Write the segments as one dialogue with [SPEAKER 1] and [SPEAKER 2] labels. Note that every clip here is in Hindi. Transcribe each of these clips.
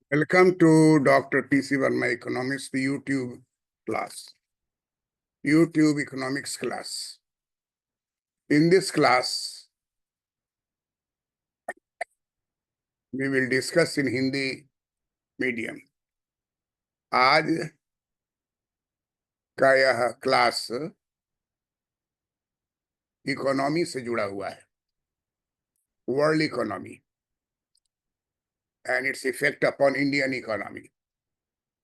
[SPEAKER 1] Welcome to Dr. P.C. Verma Economics YouTube class, YouTube Economics class. In this class, we will discuss in Hindi medium. आज का यह क्लास इकोनॉमी से जुड़ा हुआ है, world economy and its effect upon Indian economy,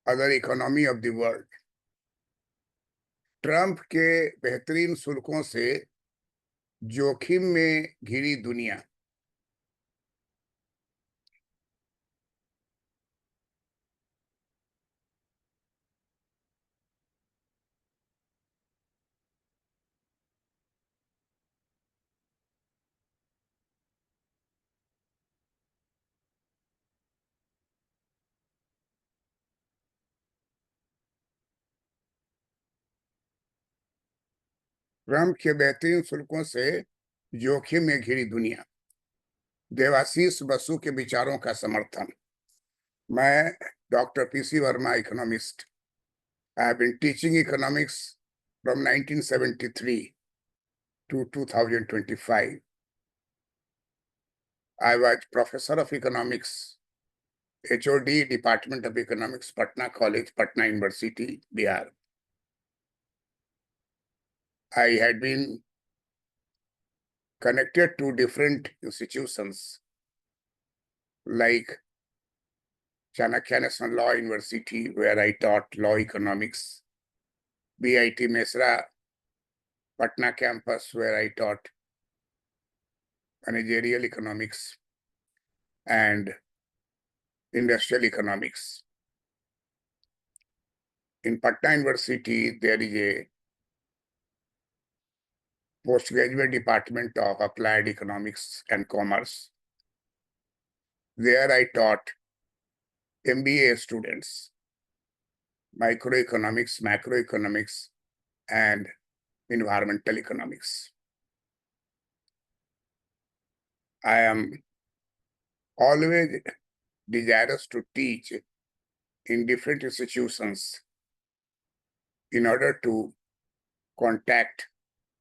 [SPEAKER 1] other economy of the world. Trump के बेहतरीन शुल्कों से जोखिम में घिरी दुनिया। ट्रंप के बेहतरीन शुल्कों से जोखिम में घिरी दुनिया। देवाशीष बसु के विचारों का समर्थन। मैं doctor PC Verma economist. I have been teaching economics from 1973 to 2025. I was professor of economics, HOD, Department of Economics, Patna College, Patna University, Bihar. I had been connected to different institutions like Chanakya National Law University, where I taught law economics, BIT Mesra, Patna campus, where I taught managerial economics and industrial economics. In Patna University, there is a postgraduate department of applied economics and commerce. There I taught MBA students microeconomics, macroeconomics, and environmental economics. I am always desirous to teach in different institutions in order to contact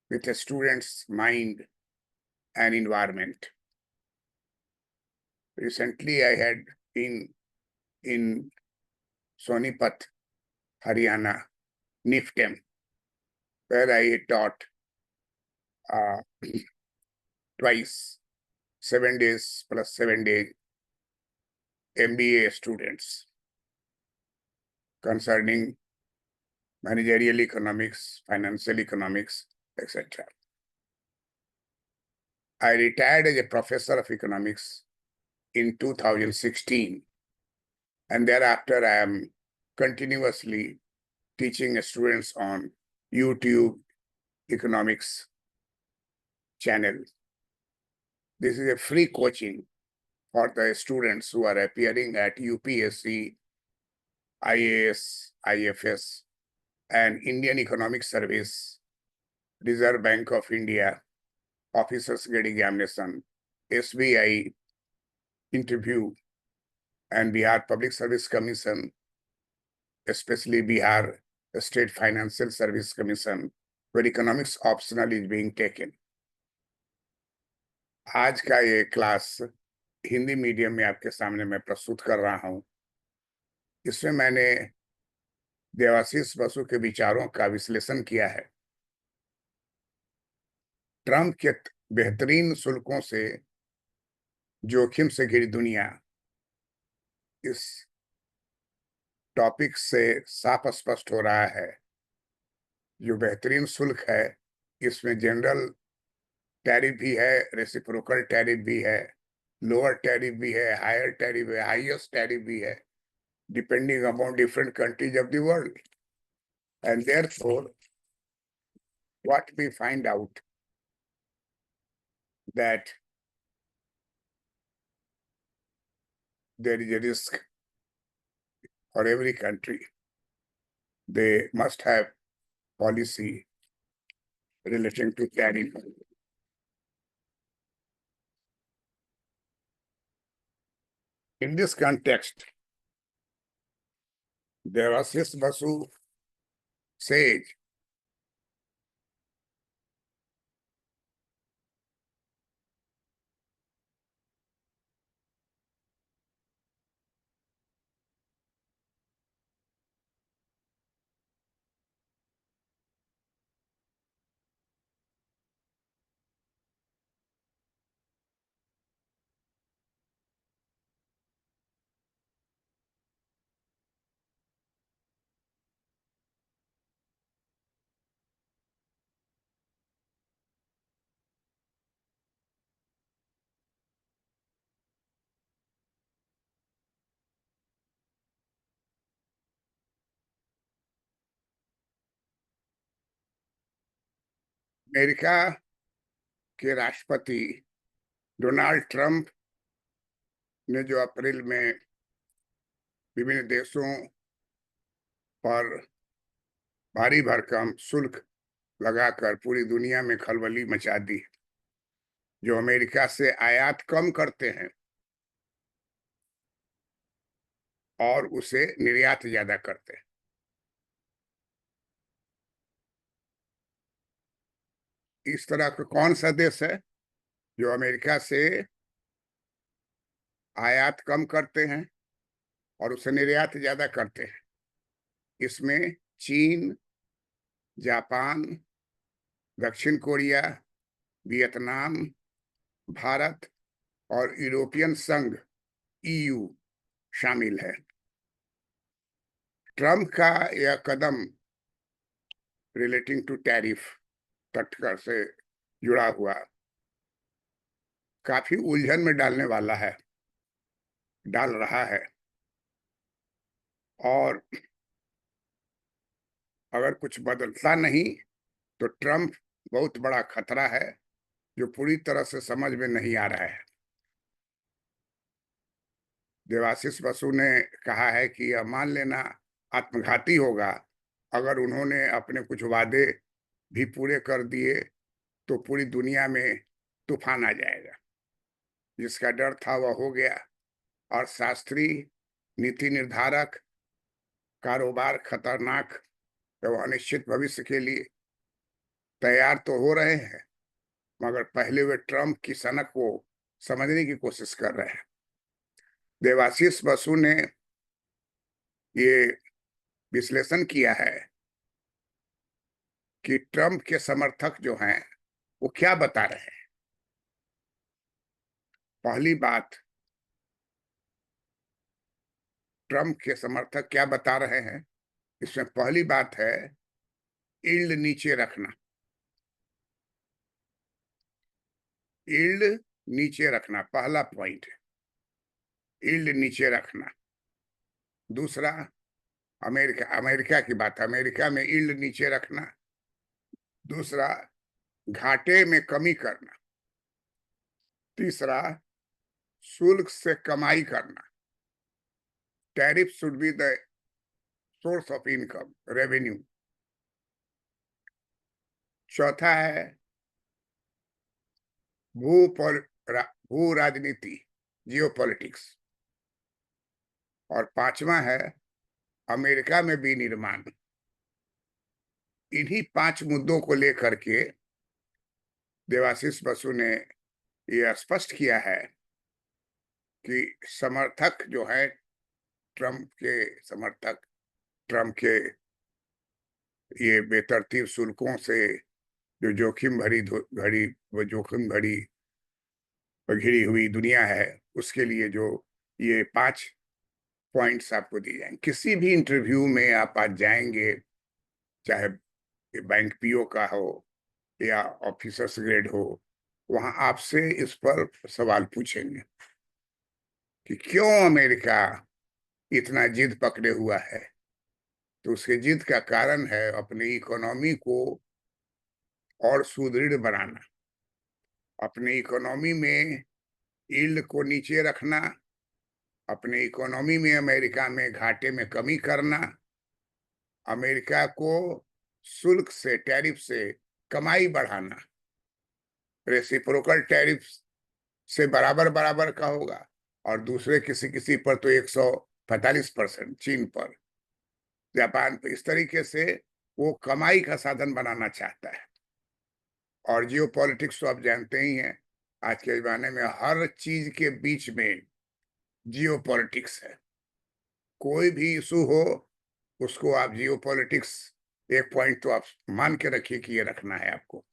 [SPEAKER 1] with a student's mind and environment. Recently, I had been in Sonipat, Haryana, NIFTEM, where I taught twice, 7 days plus 7 days, MBA students concerning managerial economics, financial economics, etc. I retired as a professor of economics in 2016, and thereafter I am continuously teaching students on YouTube economics channel. This is a free coaching for the students who are appearing at UPSC, IAS, IFS, and Indian Economic Service, Reserve Bank of India, Officers Grade Examination, SBI interview, and Bihar Public Service Commission, especially Bihar State Financial Service Commission, where economics optional is being taken. आज का ये क्लास हिंदी मीडियम में आपके सामने मैं प्रस्तुत कर रहा हूं। इसमें मैंने देवाशीष बसु के विचारों का विश्लेषण किया है। ट्रंप के बेहतरीन शुल्कों से जोखिम से घिरी दुनिया, इस टॉपिक से साफ स्पष्ट हो रहा है जो बेहतरीन शुल्क है, इसमें जनरल टैरिफ भी है, रेसिप्रोकल टैरिफ भी है, लोअर टैरिफ भी है, हायर टैरिफ है, हाईएस्ट टैरिफ भी है, depending upon different countries of the world. And therefore, what we find out that there is a risk for every country. They must have policy relating to tariff. In this context, Devasys Basu says America के राष्ट्रपति डोनाल्ड ट्रंप ने जो अप्रैल में विभिन्न देशों पर भारी भरकम शुल्क लगाकर पूरी दुनिया में खलबली मचा दी, जो अमेरिका से आयात कम करते हैं और उसे निर्यात ज्यादा करते हैं। इस तरह का कौन सा देश है जो अमेरिका से आयात कम करते हैं और उसे निर्यात ज्यादा करते हैं? इसमें चीन, जापान, दक्षिण कोरिया, वियतनाम, भारत और यूरोपियन संघ ईयू शामिल है। ट्रंप का यह कदम रिलेटिंग टू टैरिफ तटकर से जुड़ा हुआ काफी उलझन में डालने वाला है, डाल रहा है। और अगर कुछ बदलता नहीं तो ट्रंप बहुत बड़ा खतरा है, जो पूरी तरह से समझ में नहीं आ रहा है। देवाशीष बसु ने कहा है कि यह मान लेना आत्मघाती होगा अगर उन्होंने अपने कुछ वादे भी पूरे कर दिए तो पूरी दुनिया में तूफान आ जाएगा। जिसका डर था वह हो गया, और शास्त्री, नीति निर्धारक, कारोबार खतरनाक एवं अनिश्चित भविष्य के लिए तैयार तो हो रहे हैं, मगर पहले वे ट्रंप की सनक को समझने की कोशिश कर रहे हैं। देवाशीष बसु ने ये विश्लेषण किया है कि ट्रंप के समर्थक जो हैं वो क्या बता रहे हैं। पहली बात, ट्रंप के समर्थक क्या बता रहे हैं, इसमें पहली बात है यील्ड नीचे रखना। यील्ड नीचे रखना पहला पॉइंट है, यील्ड नीचे रखना। दूसरा, अमेरिका की बात, अमेरिका में यील्ड नीचे रखना। दूसरा, घाटे में कमी करना। तीसरा, शुल्क से कमाई करना। Tariff should be the source of income, revenue. चौथा है भू राजनीति, जियोपॉलिटिक्स। और पांचवा है अमेरिका में विनिर्माण। इन्हीं 5 मुद्दों को लेकर के देवाशीष बसु ने यह स्पष्ट किया है कि समर्थक जो है, ट्रंप के समर्थक, ट्रंप के ये बेतरतीब शुल्कों से जो जोखिम भरी घड़ी वो जोखिम घड़ी घिरी हुई दुनिया है, उसके लिए जो ये 5 पॉइंट्स आपको दिए जाएंगे। किसी भी इंटरव्यू में आप आज जाएंगे, चाहे बैंक पीओ का हो या ऑफिसर्स ग्रेड हो, वहां आपसे इस पर सवाल पूछेंगे कि क्यों अमेरिका इतना जिद पकड़े हुआ है। तो उसके जिद का कारण है अपनी इकोनॉमी को और सुदृढ़ बनाना, अपनी इकोनॉमी में यील्ड को नीचे रखना, अपनी इकोनॉमी में अमेरिका में घाटे में कमी करना, अमेरिका को शुल्क से, टैरिफ से कमाई बढ़ाना। रेसिप्रोकल टैरिफ से बराबर बराबर का होगा, और दूसरे किसी किसी पर तो 145% चीन पर। जापान पे इस तरीके से वो कमाई का साधन बनाना चाहता है। और जियो पॉलिटिक्स तो आप जानते ही हैं, आज के जमाने में हर चीज के बीच में जियो पॉलिटिक्स है। कोई भी इशू हो, उसको आप जियो पॉलिटिक्स, एक पॉइंट तो आप मान के रखिए कि ये रखना है आपको।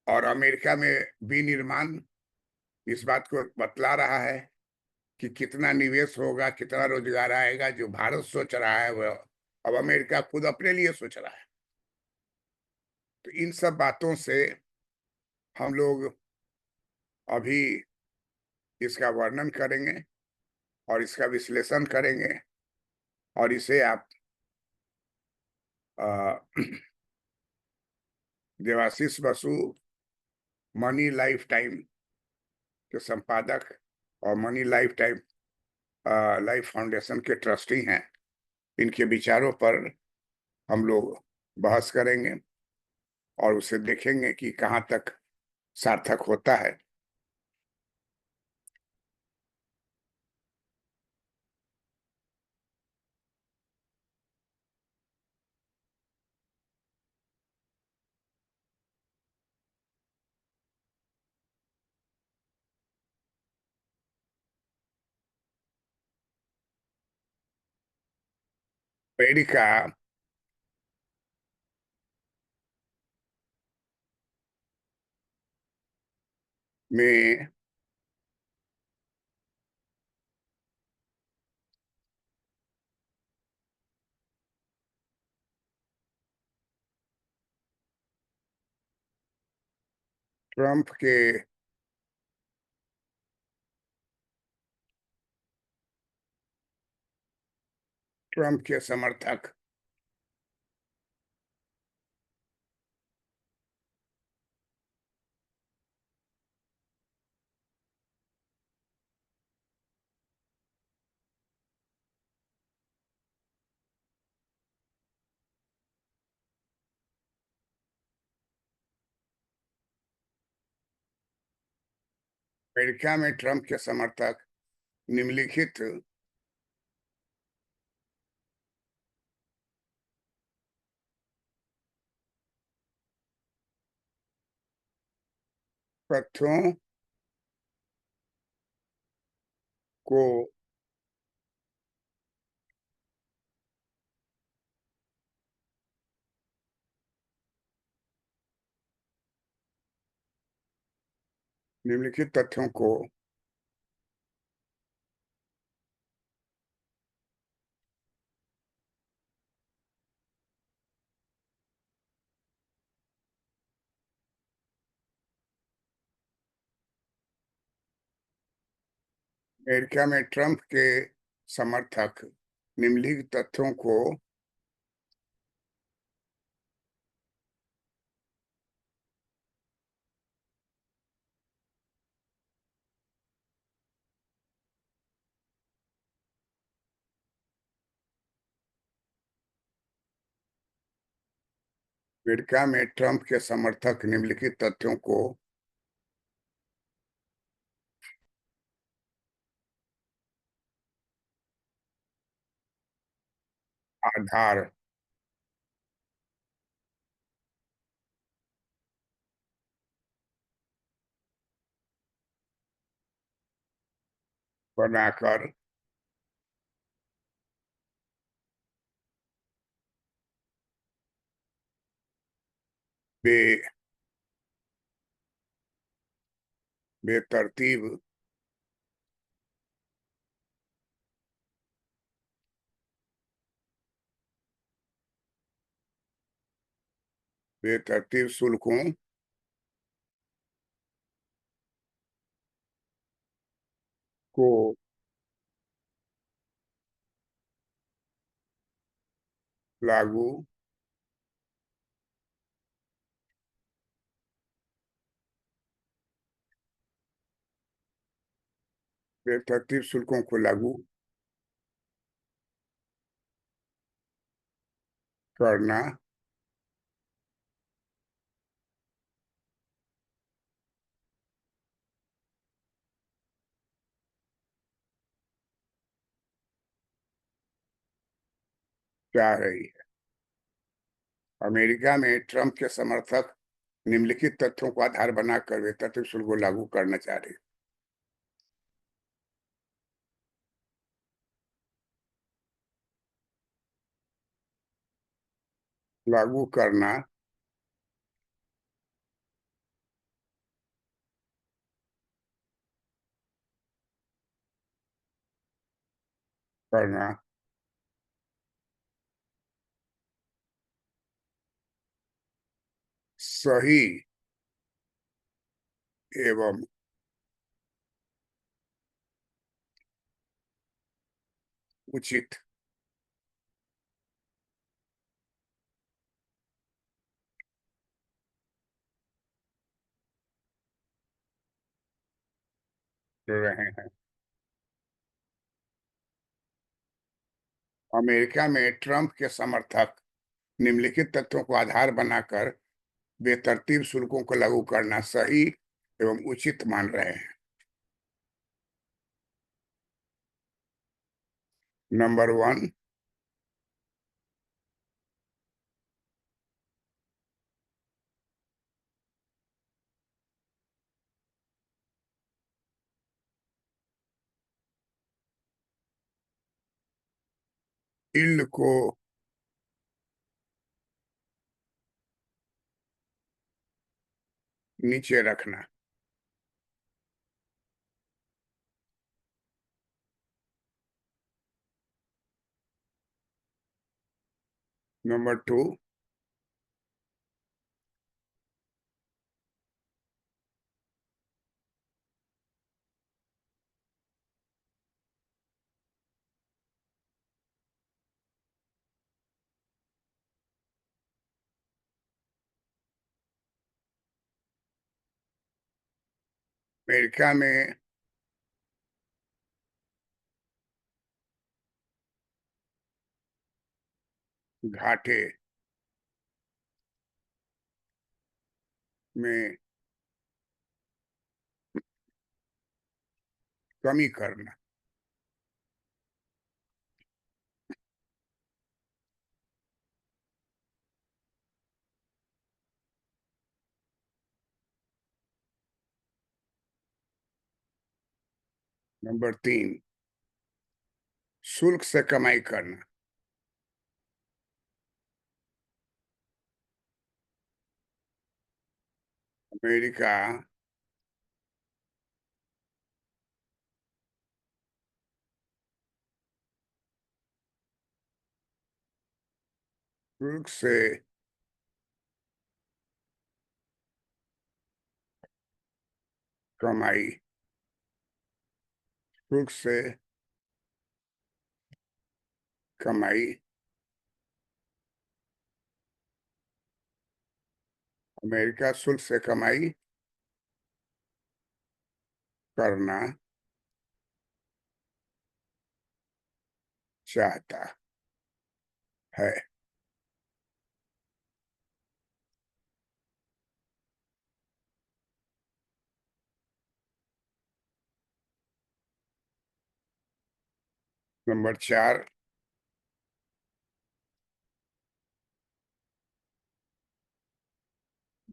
[SPEAKER 1] और अमेरिका में विनिर्माण इस बात को बतला रहा है कि कितना निवेश होगा, कितना रोजगार आएगा। जो भारत सोच रहा है वह अब अमेरिका खुद अपने लिए सोच रहा है। तो इन सब बातों से हम लोग अभी इसका वर्णन करेंगे और इसका विश्लेषण करेंगे। और इसे आप अ, Debashis Basu money Life time के संपादक और Money Life time life foundation के ट्रस्टी हैं। इनके विचारों पर हम लोग बहस करेंगे और उसे देखेंगे कि कहाँ तक सार्थक होता है। अमेरिका में ट्रंप के समर्थक अमेरिका में ट्रंप के समर्थक निम्नलिखित तथ्यों को निम्नलिखित तथ्यों को अमेरिका में ट्रंप के समर्थक निम्नलिखित तथ्यों को अमेरिका में ट्रंप के समर्थक निम्नलिखित तथ्यों को आधार बनाकर बे बेतरतीब बेतरतीब शुल्कों को लागू बेतरतीब शुल्कों को लागू करना चाह रही है। अमेरिका में ट्रंप के समर्थक निम्नलिखित तथ्यों को आधार बनाकर वे तत्व शुल्क को लागू करना चाह रहे हैं। लागू करना करना सही एवं उचित। रहे हैं। अमेरिका में ट्रंप के समर्थक निम्नलिखित तथ्यों को आधार बनाकर बेतरतीब शुल्कों को लागू करना सही एवं उचित मान रहे हैं। नंबर 1, यील्ड को नीचे रखना। नंबर 2, अमेरिका में घाटे में कमी करना। नंबर 3, शुल्क से कमाई करना। अमेरिका शुल्क से कमाई शुल्क से कमाई अमेरिका शुल्क से कमाई करना चाहता है। नंबर 4,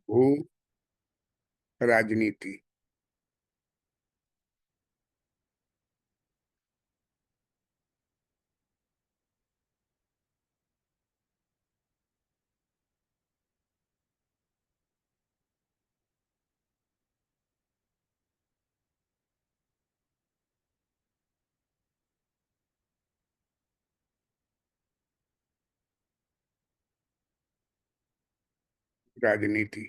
[SPEAKER 1] भू राजनीति। राजनीति।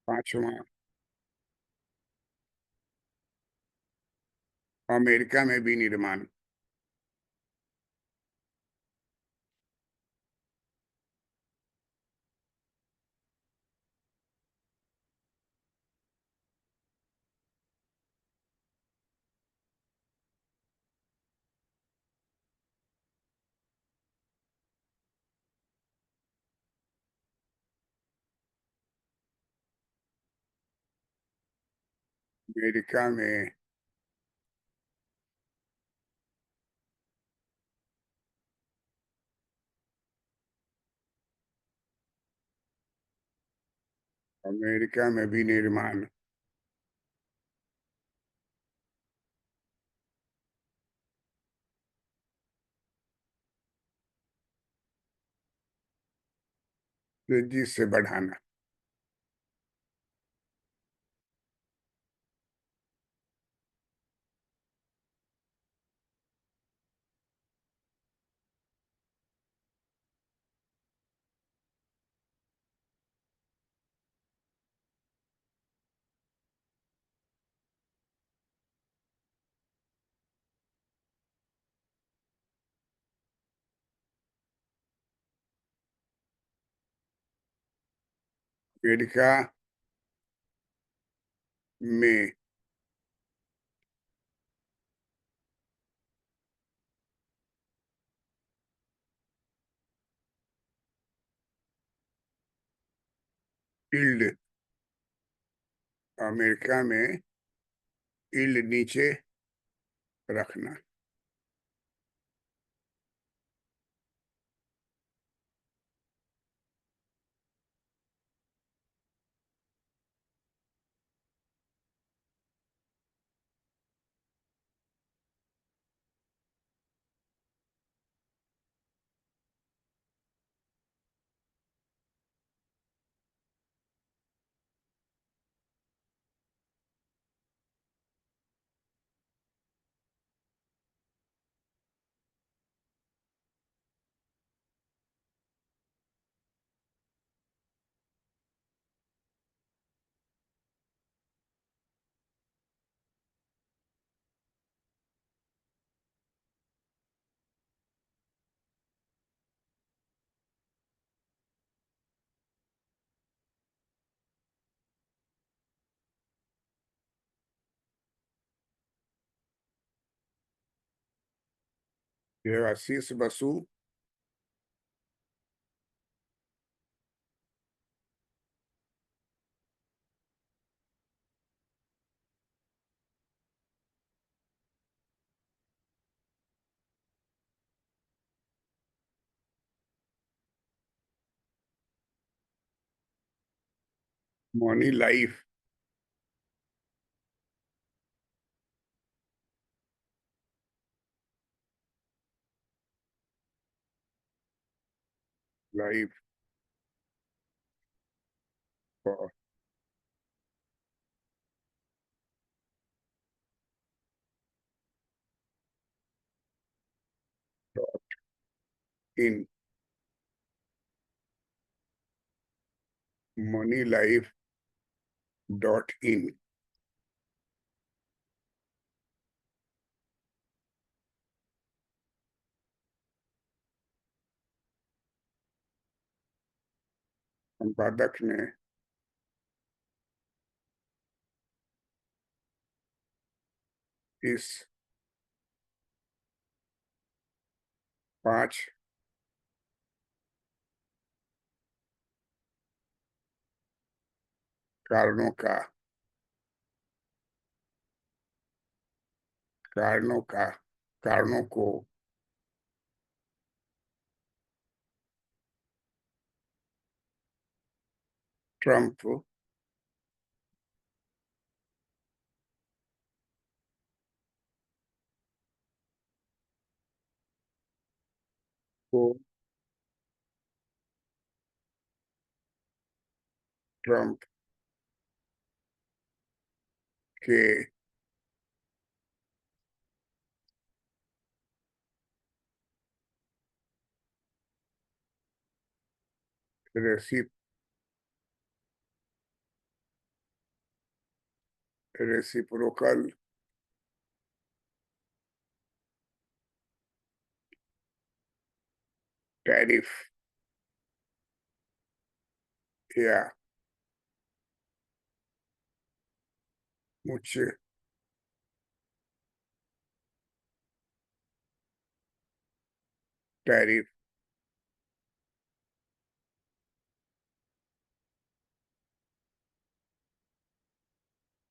[SPEAKER 1] 5वां, अमेरिका में विनिर्माण। अमेरिका में अमेरिका में विनिर्माण तेजी से बढ़ाना। अमेरिका में यील्ड अमेरिका में यील्ड नीचे रखना। Debashish Basu money life life in money life .in संपादक ने इस 5 कारणों का कारणों का कारणों को ट्रंप को ट्रंप के रेसिप्रोकल टैरिफ या उच्च टैरिफ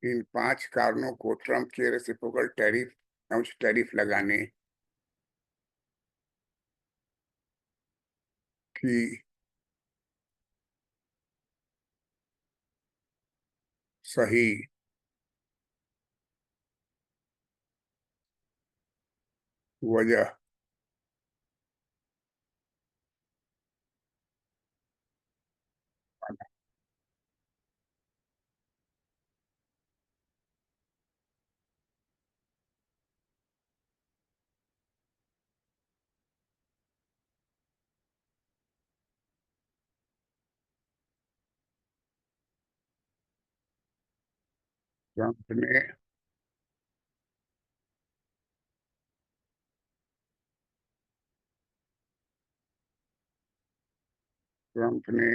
[SPEAKER 1] इन 5 कारणों को ट्रंप के रेसिप्रोकल टैरिफ लगाने की सही वजह ट्रंप ने ट्रंप ने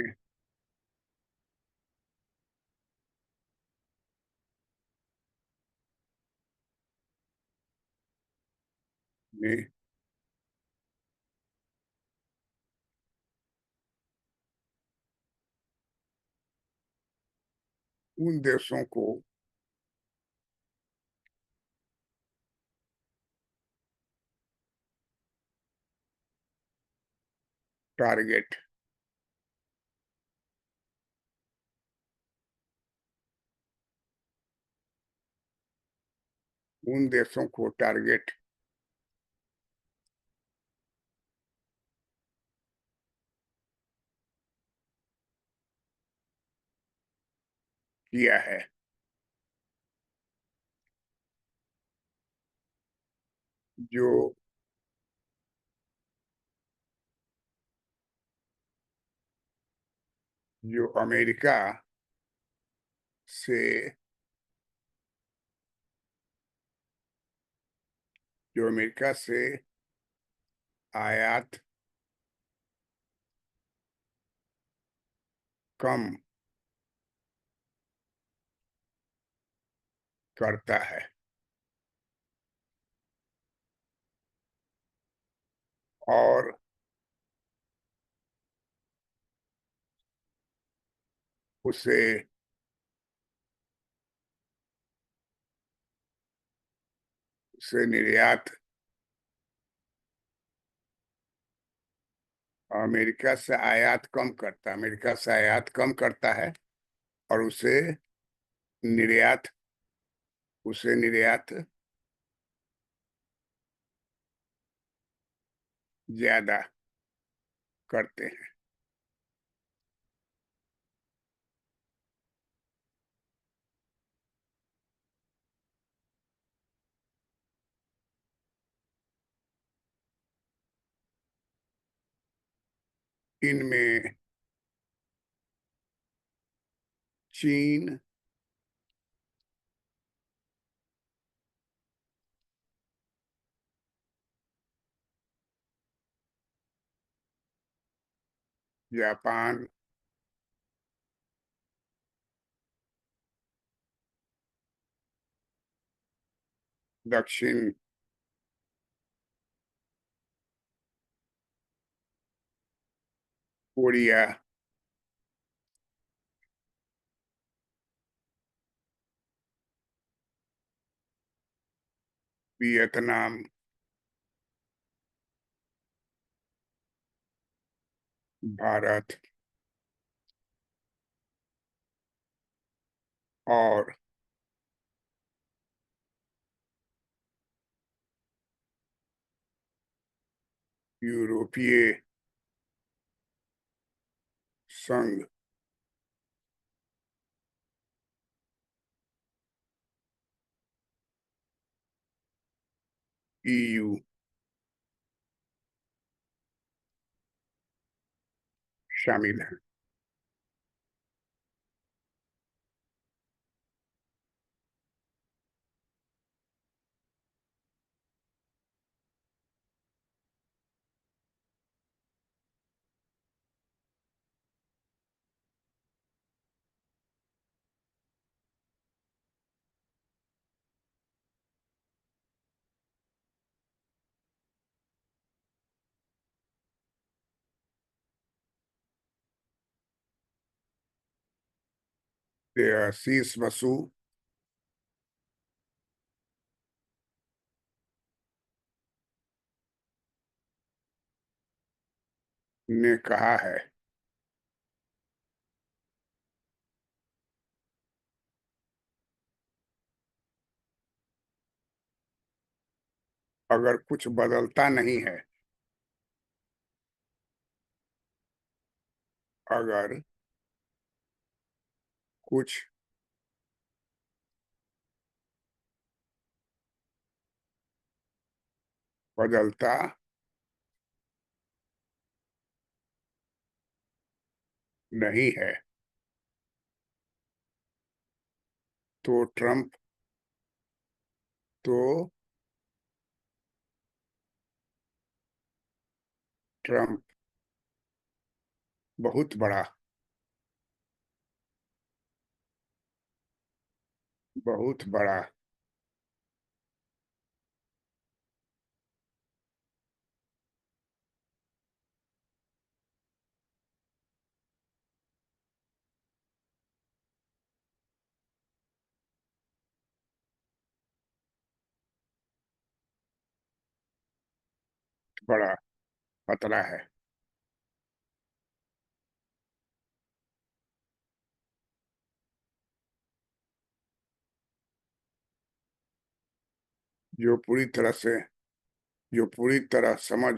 [SPEAKER 1] ने उन देशों को टारगेट उन देशों को टारगेट किया है जो जो से अमेरिका से आयात कम करता है और उसे उसे निर्यात अमेरिका से आयात कम करता है और निर्यात निर्यात ज्यादा करते हैं। इनमें चीन, जापान, दक्षिण कोरिया, वियतनाम, भारत और यूरोपीय संघ EU शामिल हैं। शीर्ष बसु ने कहा है, अगर कुछ बदलता नहीं है, अगर कुछ बदलता नहीं है, तो तो ट्रम्प बहुत बड़ा बहुत बड़ा बड़ा खतरा है। जो पूरी तरह से जो पूरी तरह समझ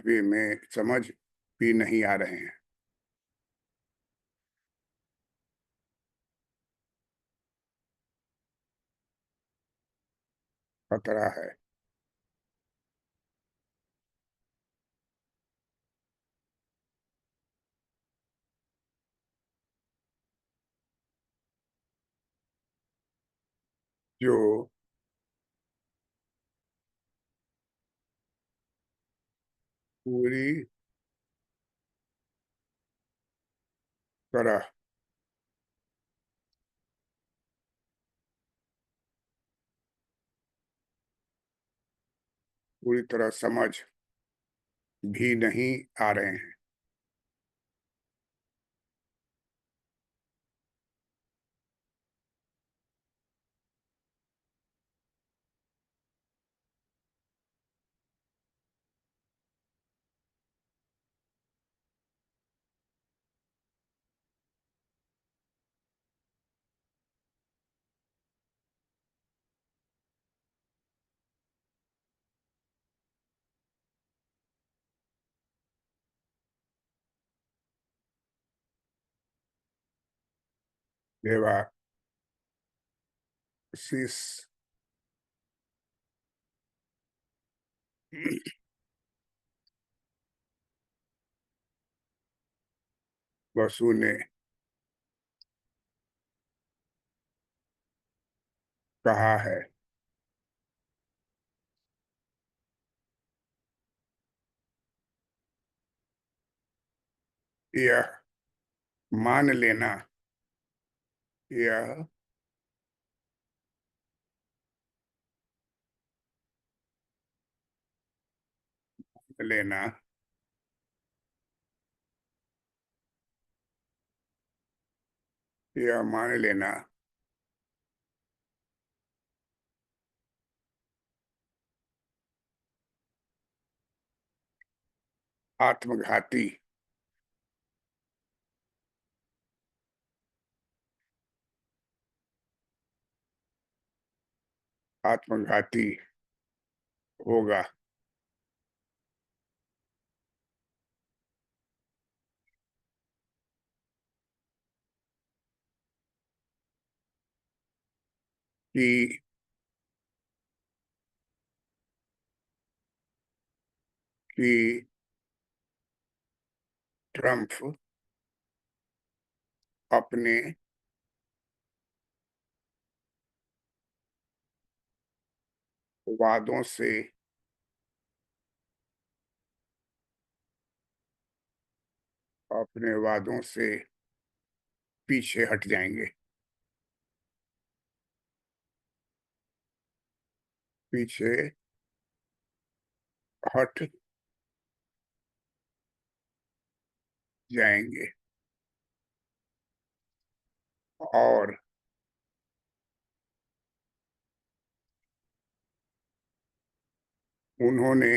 [SPEAKER 1] भी नहीं आ रहे हैं। खतरा है। जो पूरी तरह पूरी तरह समझ भी नहीं आ रहे हैं। देवाशीष बसु ने कहा है, यह मान लेना यह लेना यह मान लेना आत्मघाती आत्मघाती होगा। कि कि ट्रम्प अपने वादों से अपने वादों से पीछे हट जाएंगे। पीछे हट जाएंगे। और उन्होंने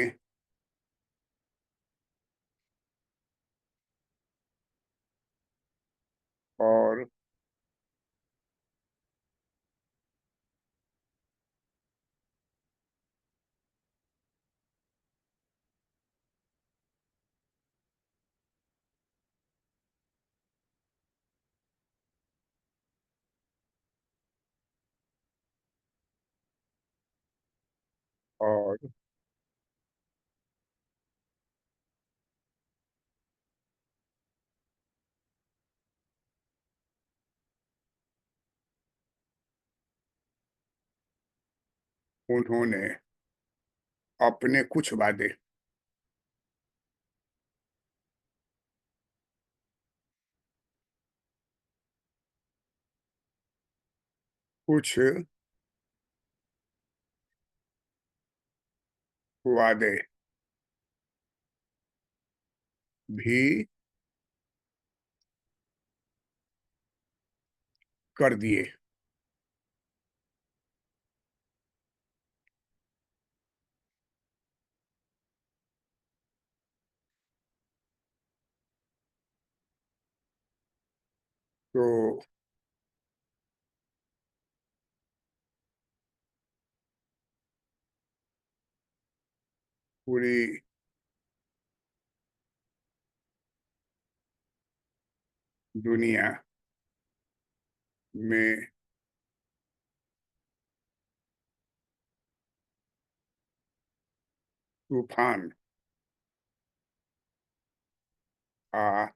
[SPEAKER 1] और उन्होंने अपने कुछ वादे कुछ वादे भी कर दिए। तो पूरी दुनिया में तूफान आ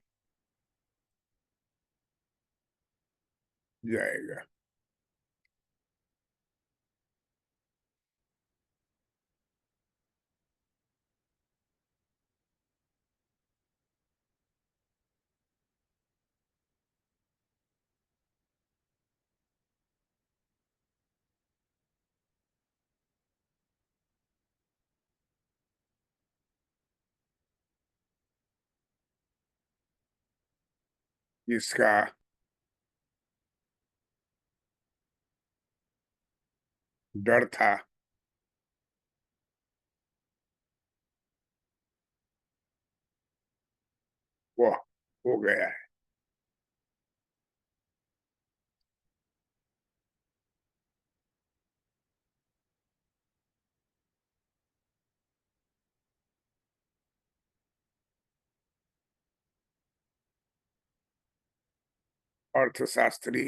[SPEAKER 1] जाएगा। जिसका डर था वह हो गया है। अर्थशास्त्री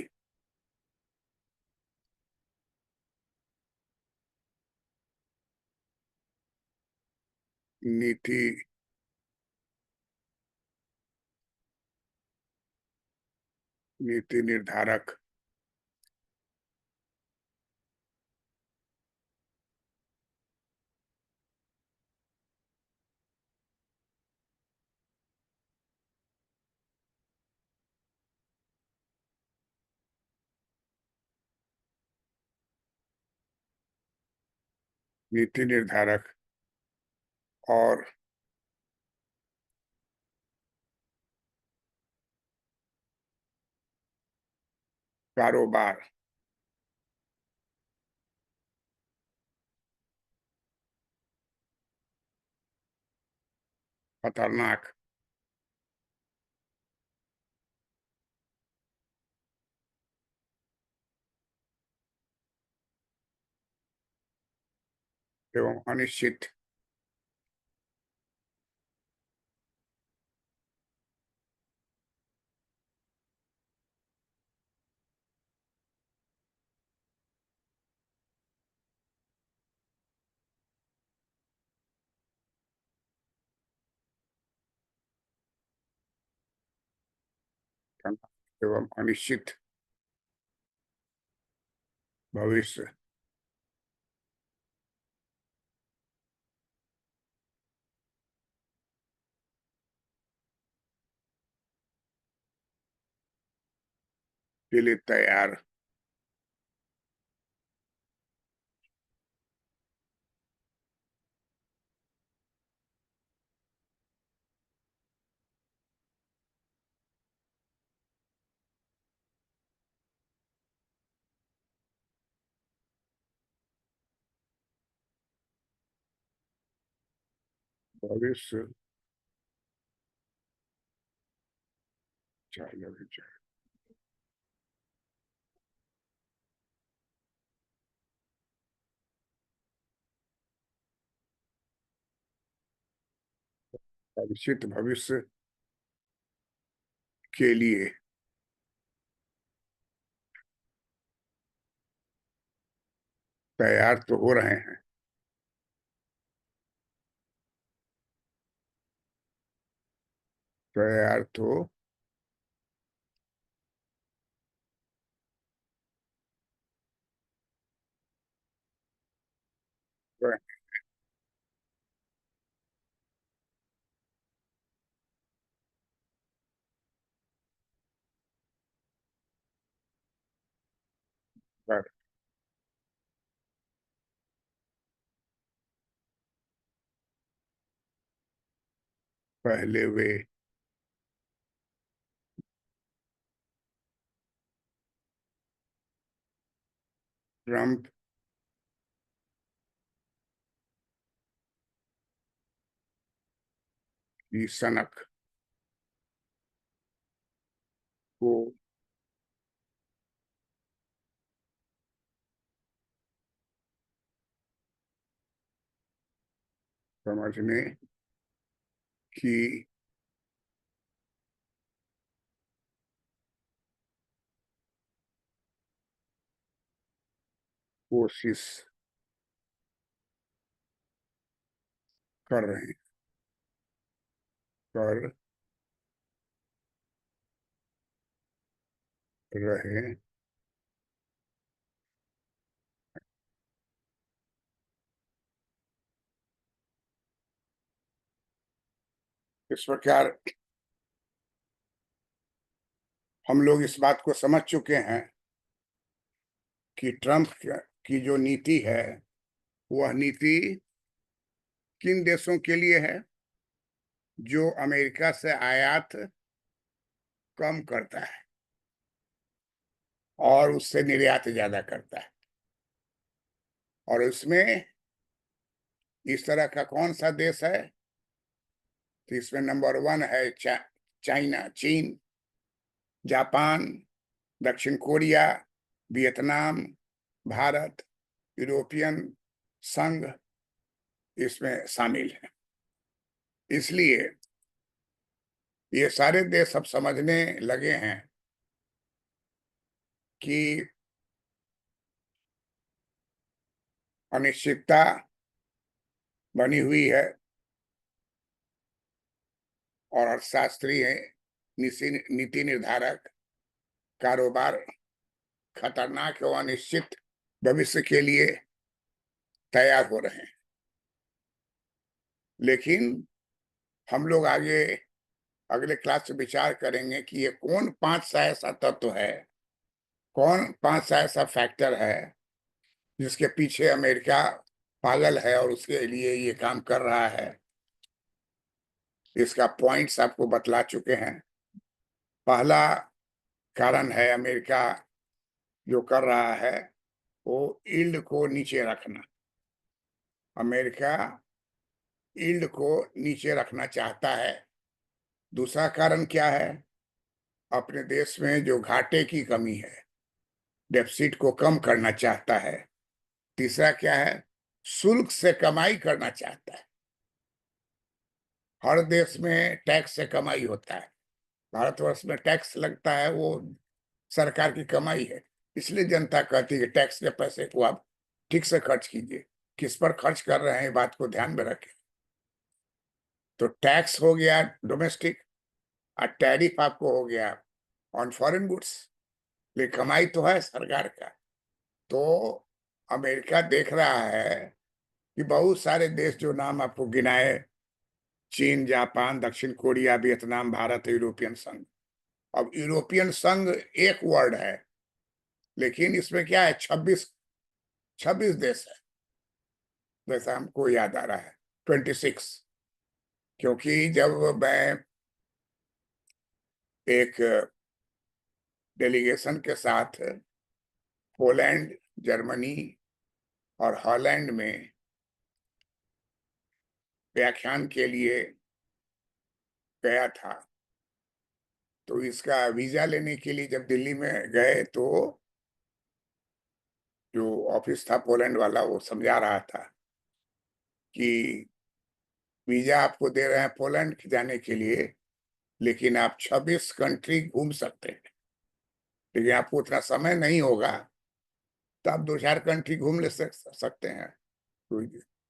[SPEAKER 1] नीति नीति निर्धारक नीति निर्धारक और कारोबार खतरनाक एवं अनिश्चित एवं अनिश्चित भविष्य के लिए तैयार भविष्य चाहिए विचार अनिश्चित भविष्य के लिए तैयार तो हो रहे हैं तो यार तो पहले वे ट्रम्प की सनक को समझने की कोशिश कर रहे कर रहे इस प्रकार हम लोग इस बात को समझ चुके हैं कि ट्रम्प की जो नीति है वह नीति किन देशों के लिए है? जो अमेरिका से आयात कम करता है और उससे निर्यात ज्यादा करता है। और उसमें इस तरह का कौन सा देश है? तो इसमें नंबर 1 है चाइना, चीन, जापान, दक्षिण कोरिया, वियतनाम, भारत, यूरोपियन संघ इसमें शामिल है। इसलिए ये सारे देश अब समझने लगे हैं कि अनिश्चितता बनी हुई है और अर्थशास्त्री है, नीति निर्धारक, कारोबार खतरनाक और अनिश्चित भविष्य के लिए तैयार हो रहे हैं। लेकिन हम लोग आगे अगले क्लास में विचार करेंगे कि ये कौन 5 सा ऐसा तत्व है, कौन 5 सा ऐसा फैक्टर है जिसके पीछे अमेरिका पागल है और उसके लिए ये काम कर रहा है। इसका पॉइंट्स आपको बतला चुके हैं। पहला कारण है अमेरिका जो कर रहा है वो यील्ड को नीचे रखना। अमेरिका यील्ड को नीचे रखना चाहता है। दूसरा कारण क्या है? अपने देश में जो घाटे की कमी है, डेफिसिट को कम करना चाहता है। तीसरा क्या है? शुल्क से कमाई करना चाहता है। हर देश में टैक्स से कमाई होता है। भारतवर्ष में टैक्स लगता है, वो सरकार की कमाई है। इसलिए जनता कहती है कि टैक्स के पैसे को आप ठीक से खर्च कीजिए। किस पर खर्च कर रहे हैं बात को ध्यान में रखें। तो टैक्स हो गया डोमेस्टिक और टैरिफ आपको हो गया ऑन फॉरेन गुड्स। लेकिन कमाई तो है सरकार का। तो अमेरिका देख रहा है कि बहुत सारे देश जो नाम आपको गिनाए, चीन, जापान, दक्षिण कोरिया, वियतनाम, भारत, यूरोपियन संघ। अब यूरोपियन संघ एक वर्ड है, लेकिन इसमें क्या है? 26 देश है, जैसा हमको याद आ रहा है 26। क्योंकि जब मैं एक डेलीगेशन के साथ पोलैंड, जर्मनी और हॉलैंड में व्याख्यान के लिए गया था, तो इसका वीजा लेने के लिए जब दिल्ली में गए तो जो ऑफिस था पोलैंड वाला वो समझा रहा था कि वीजा आपको दे रहे हैं पोलैंड जाने के लिए, लेकिन आप 26 कंट्री घूम सकते हैं। लेकिन आपको उतना समय नहीं होगा, तो आप 2-4 कंट्री घूम ले सकते हैं। तो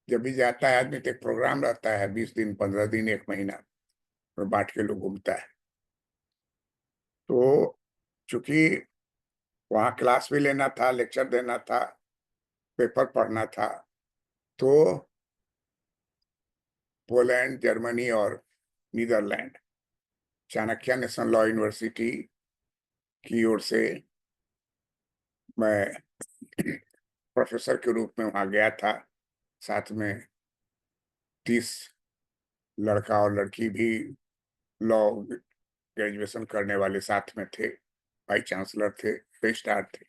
[SPEAKER 1] जब भी जाता है आदमी तो एक प्रोग्राम रहता है, 20 दिन, 15 दिन, 1 महीना। और बांट के लोग घूमता है। तो चूंकि वहाँ क्लास भी लेना था, लेक्चर देना था, पेपर पढ़ना था, तो पोलैंड, जर्मनी और Netherland Chanakya national law university की ओर से मैं प्रोफेसर के रूप में वहां गया था। साथ में 30 लड़का और लड़की भी लॉ ग्रेजुएशन करने वाले साथ में थे, वाइस चांसलर थे, रजिस्ट्रार थे।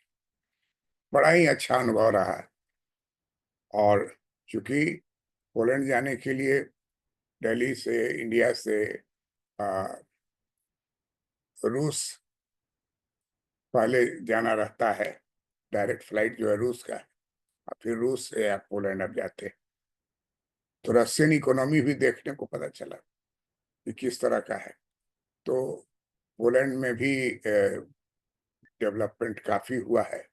[SPEAKER 1] बड़ा ही अच्छा अनुभव रहा। और चूंकि पोलैंड जाने के लिए दिल्ली से, इंडिया से रूस पहले जाना रहता है, डायरेक्ट फ्लाइट जो है रूस का, और फिर रूस से आप पोलैंड अब जाते हैं। तो रशियन इकोनॉमी भी देखने को पता चला कि किस तरह का है। तो पोलैंड में भी डेवलपमेंट काफी हुआ है।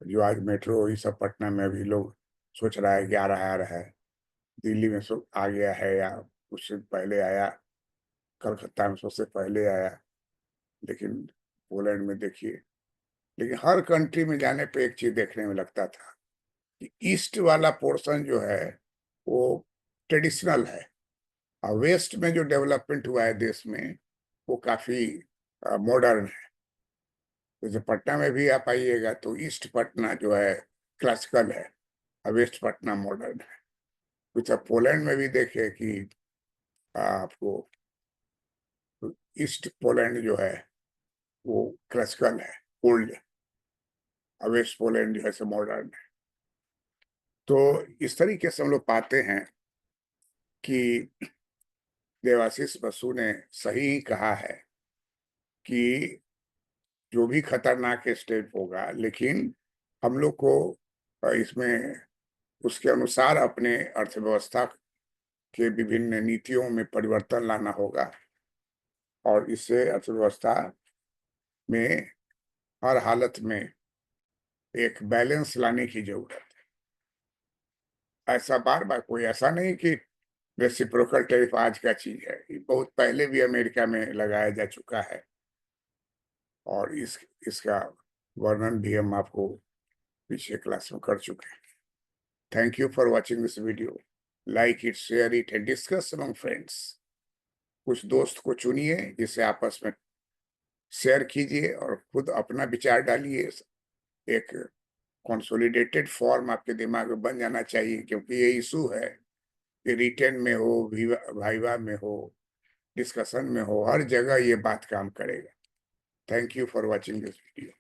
[SPEAKER 1] जो आज मेट्रो ये सब पटना में अभी लोग सोच रहा है कि आ रहा है, दिल्ली में सब आ गया है या उससे पहले आया, कलकत्ता में सबसे पहले आया। लेकिन पोलैंड में देखिए, लेकिन हर कंट्री में जाने पे एक चीज देखने में लगता था कि ईस्ट वाला पोर्शन जो है वो ट्रेडिशनल है, और वेस्ट में जो डेवलपमेंट हुआ है देश में वो काफी मॉडर्न है। जैसे पटना में भी आप आइएगा तो ईस्ट पटना जो है क्लासिकल है, और वेस्ट पटना मॉडर्न है। कुछ आप पोलैंड में भी देखे कि आपको ईस्ट पोलैंड जो है वो क्लासिकल है, ओल्ड, और वेस्ट पोलैंड जो है सो मॉडर्न है। तो इस तरीके से हम लोग पाते हैं कि देवाशीष बसु ने सही कहा है कि जो भी खतरनाक स्टेप होगा, लेकिन हम लोग को इसमें उसके अनुसार अपने अर्थव्यवस्था के विभिन्न नीतियों में परिवर्तन लाना होगा, और इससे अर्थव्यवस्था में हर हालत में एक बैलेंस लाने की जरूरत है। ऐसा बार बार कोई ऐसा नहीं कि रेसिप्रोकल टैरिफ आज का चीज है, ये बहुत पहले भी अमेरिका में लगाया जा चुका है, और इसका वर्णन भी हम आपको पिछले क्लास में कर चुके हैं। Thank you for watching this video. Like it, share it and discuss among friends. कुछ दोस्त को चुनिए जिसे आपस में शेयर कीजिए, और खुद अपना विचार डालिए। एक कंसोलिडेटेड फॉर्म आपके दिमाग में बन जाना चाहिए, क्योंकि ये इशू है कि रिटेन में हो, वाइवा में हो, डिस्कशन में हो, हर जगह ये बात काम करेगा। Thank you for watching this video.